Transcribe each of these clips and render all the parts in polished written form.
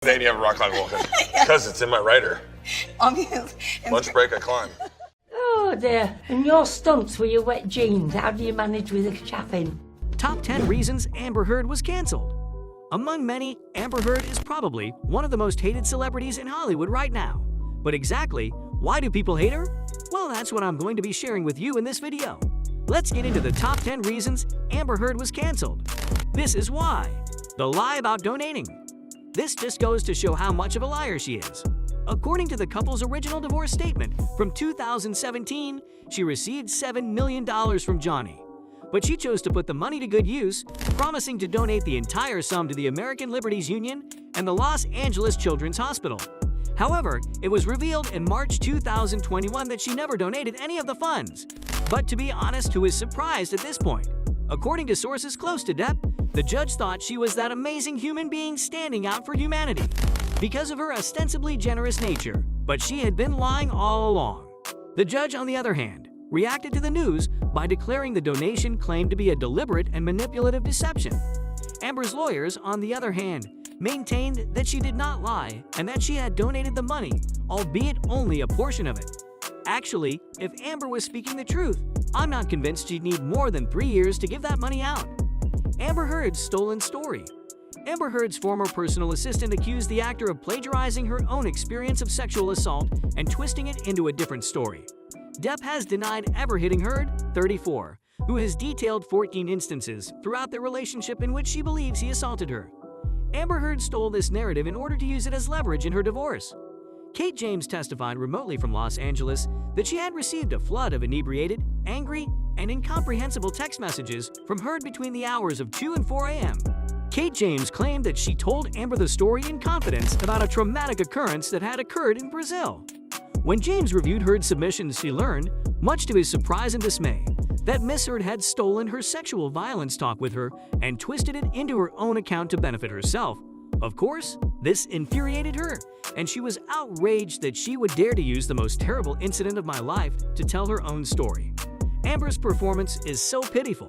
Then you have a rock climb walking. Because it's in my writer. Lunch break, I climb. Oh dear. And your stunts with your wet jeans, how do you manage with the chaffing? Top 10 reasons Amber Heard was canceled. Among many, Amber Heard is probably one of the most hated celebrities in Hollywood right now. But exactly, why do people hate her? Well, that's what I'm going to be sharing with you in this video. Let's get into the top 10 reasons Amber Heard was canceled. This is why. The lie about donating. This just goes to show how much of a liar she is. According to the couple's original divorce statement from 2017, she received $7 million from Johnny. But she chose to put the money to good use, promising to donate the entire sum to the American Liberties Union and the Los Angeles Children's Hospital. However, it was revealed in March 2021 that she never donated any of the funds. But to be honest, who is surprised at this point? According to sources close to Depp, the judge thought she was that amazing human being standing out for humanity because of her ostensibly generous nature, but she had been lying all along. The judge, on the other hand, reacted to the news by declaring the donation claimed to be a deliberate and manipulative deception. Amber's lawyers, on the other hand, maintained that she did not lie and that she had donated the money, albeit only a portion of it. Actually, if Amber was speaking the truth, I'm not convinced she'd need more than 3 years to give that money out. Amber Heard's stolen story. Amber Heard's former personal assistant accused the actor of plagiarizing her own experience of sexual assault and twisting it into a different story. Depp has denied ever hitting Heard, 34, who has detailed 14 instances throughout their relationship in which she believes he assaulted her. Amber Heard stole this narrative in order to use it as leverage in her divorce. Kate James testified remotely from Los Angeles that she had received a flood of inebriated, angry, and incomprehensible text messages from Heard between the hours of 2 and 4 a.m. Kate James claimed that she told Amber the story in confidence about a traumatic occurrence that had occurred in Brazil. When James reviewed Heard's submissions, she learned, much to his surprise and dismay, that Miss Heard had stolen her sexual violence talk with her and twisted it into her own account to benefit herself. Of course, this infuriated her, and she was outraged that she would dare to use the most terrible incident of my life to tell her own story. Amber's performance is so pitiful.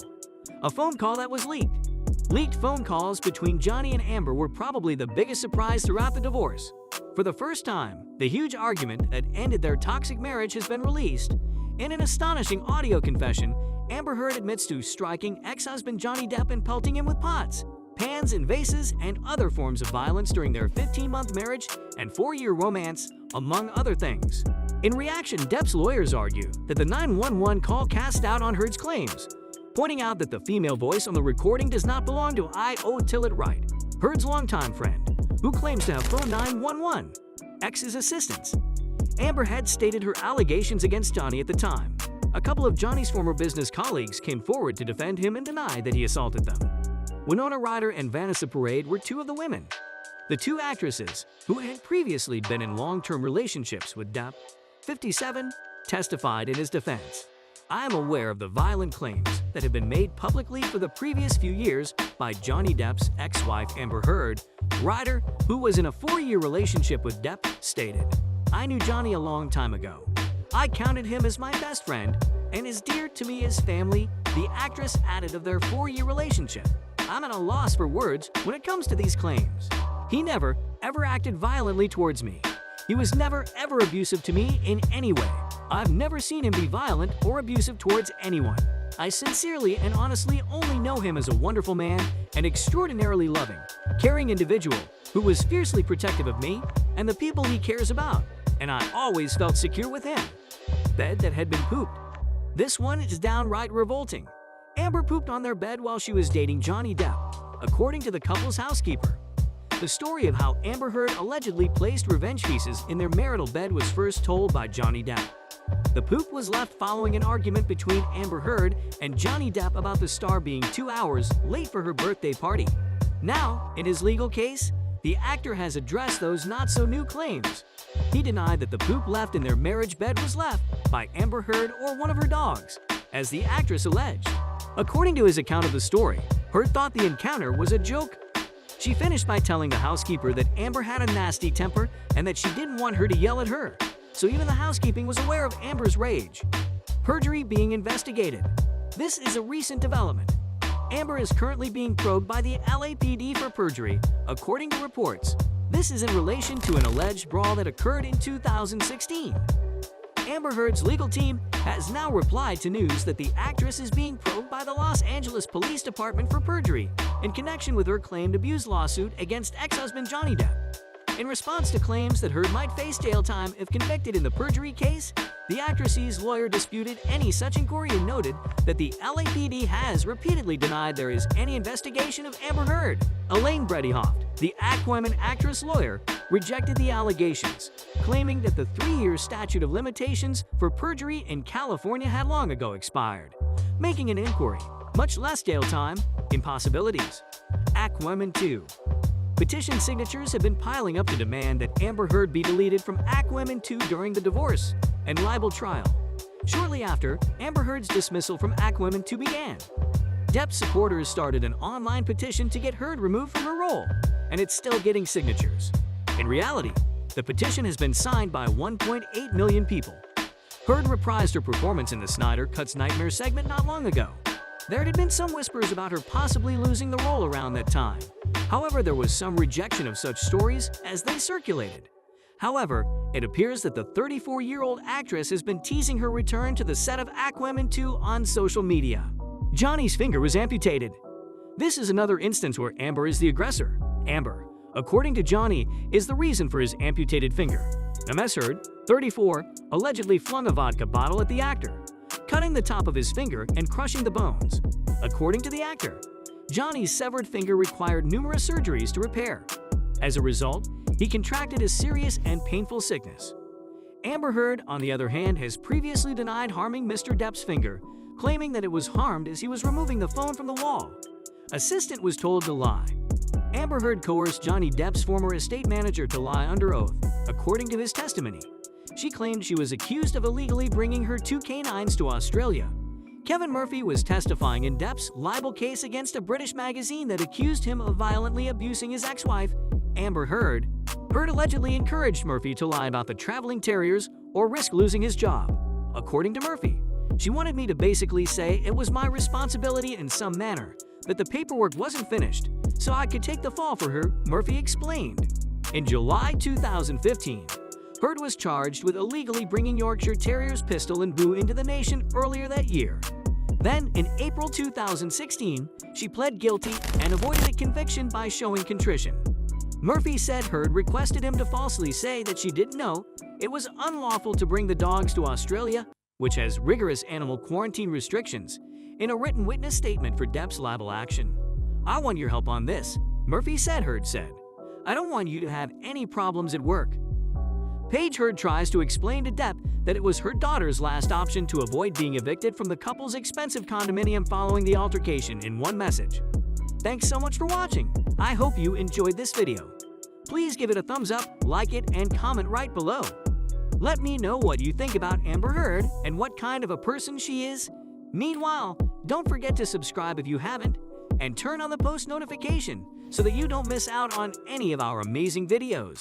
A phone call that was leaked. Leaked phone calls between Johnny and Amber were probably the biggest surprise throughout the divorce. For the first time, the huge argument that ended their toxic marriage has been released. In an astonishing audio confession, Amber Heard admits to striking ex-husband Johnny Depp and pelting him with pots, pans, and vases, and other forms of violence during their 15-month marriage and 4-year romance, among other things. In reaction, Depp's lawyers argue that the 911 call cast doubt on Heard's claims, pointing out that the female voice on the recording does not belong to I.O. Tillett Wright, Heard's longtime friend, who claims to have phoned 911, ex's assistants. Amber had stated her allegations against Johnny at the time. A couple of Johnny's former business colleagues came forward to defend him and deny that he assaulted them. Winona Ryder and Vanessa Parade were two of the women. The two actresses, who had previously been in long-term relationships with Depp, 57, testified in his defense. I am aware of the violent claims that have been made publicly for the previous few years by Johnny Depp's ex-wife Amber Heard. Ryder, who was in a 4-year relationship with Depp, stated, "I knew Johnny a long time ago. I counted him as my best friend and as dear to me as family." The actress added of their 4-year relationship, "I'm at a loss for words when it comes to these claims. He never, ever acted violently towards me. He was never, ever abusive to me in any way. I've never seen him be violent or abusive towards anyone. I sincerely and honestly only know him as a wonderful man, an extraordinarily loving, caring individual who was fiercely protective of me and the people he cares about, and I always felt secure with him." Bed that had been pooped. This one is downright revolting. Amber pooped on their bed while she was dating Johnny Depp, according to the couple's housekeeper. The story of how Amber Heard allegedly placed revenge pieces in their marital bed was first told by Johnny Depp. The poop was left following an argument between Amber Heard and Johnny Depp about the star being 2 hours late for her birthday party. Now, in his legal case, the actor has addressed those not-so-new claims. He denied that the poop left in their marriage bed was left by Amber Heard or one of her dogs, as the actress alleged. According to his account of the story, Heard thought the encounter was a joke. She finished by telling the housekeeper that Amber had a nasty temper and that she didn't want her to yell at her, so even the housekeeping was aware of Amber's rage. Perjury being investigated. This is a recent development. Amber is currently being probed by the LAPD for perjury, according to reports. This is in relation to an alleged brawl that occurred in 2016. Amber Heard's legal team has now replied to news that the actress is being probed by the Los Angeles Police Department for perjury in connection with her claimed abuse lawsuit against ex-husband Johnny Depp. In response to claims that Heard might face jail time if convicted in the perjury case, the actress's lawyer disputed any such inquiry and noted that the LAPD has repeatedly denied there is any investigation of Amber Heard. Elaine Breddyhoft, the Aquaman actress lawyer, rejected the allegations, claiming that the 3-year statute of limitations for perjury in California had long ago expired, making an inquiry, much less jail time, impossibilities. Aquaman 2. Petition signatures have been piling up to demand that Amber Heard be deleted from Aquaman 2 during the divorce and libel trial. Shortly after, Amber Heard's dismissal from Aquaman 2 began. Depp's supporters started an online petition to get Heard removed from her role, and it's still getting signatures. In reality, the petition has been signed by 1.8 million people. Heard reprised her performance in the Snyder Cuts Nightmare segment not long ago. There had been some whispers about her possibly losing the role around that time. However, there was some rejection of such stories as they circulated. However, it appears that the 34-year-old actress has been teasing her return to the set of Aquaman 2 on social media. Johnny's finger was amputated. This is another instance where Amber is the aggressor. Amber, according to Johnny, is the reason for his amputated finger. MS Heard, 34, allegedly flung a vodka bottle at the actor, cutting the top of his finger and crushing the bones. According to the actor, Johnny's severed finger required numerous surgeries to repair. As a result, he contracted a serious and painful sickness. Amber Heard, on the other hand, has previously denied harming Mr. Depp's finger, claiming that it was harmed as he was removing the phone from the wall. Assistant was told to lie. Amber Heard coerced Johnny Depp's former estate manager to lie under oath, according to his testimony. She claimed she was accused of illegally bringing her 2 canines to Australia. Kevin Murphy was testifying in Depp's libel case against a British magazine that accused him of violently abusing his ex-wife, Amber Heard. Heard allegedly encouraged Murphy to lie about the traveling terriers or risk losing his job. According to Murphy, she wanted me to basically say it was my responsibility in some manner, that the paperwork wasn't finished, so I could take the fall for her, Murphy explained. In July 2015, Heard was charged with illegally bringing Yorkshire Terrier's pistol and boo into the nation earlier that year. Then, in April 2016, she pled guilty and avoided a conviction by showing contrition. Murphy said Heard requested him to falsely say that she didn't know it was unlawful to bring the dogs to Australia, which has rigorous animal quarantine restrictions, in a written witness statement for Depp's libel action. "I want your help on this," Murphy said. Heard said, "I don't want you to have any problems at work." Paige Heard tries to explain to Depp that it was her daughter's last option to avoid being evicted from the couple's expensive condominium following the altercation in one message. Thanks so much for watching. I hope you enjoyed this video. Please give it a thumbs up, like it, and comment right below. Let me know what you think about Amber Heard and what kind of a person she is. Meanwhile, don't forget to subscribe if you haven't, and turn on the post notification so that you don't miss out on any of our amazing videos.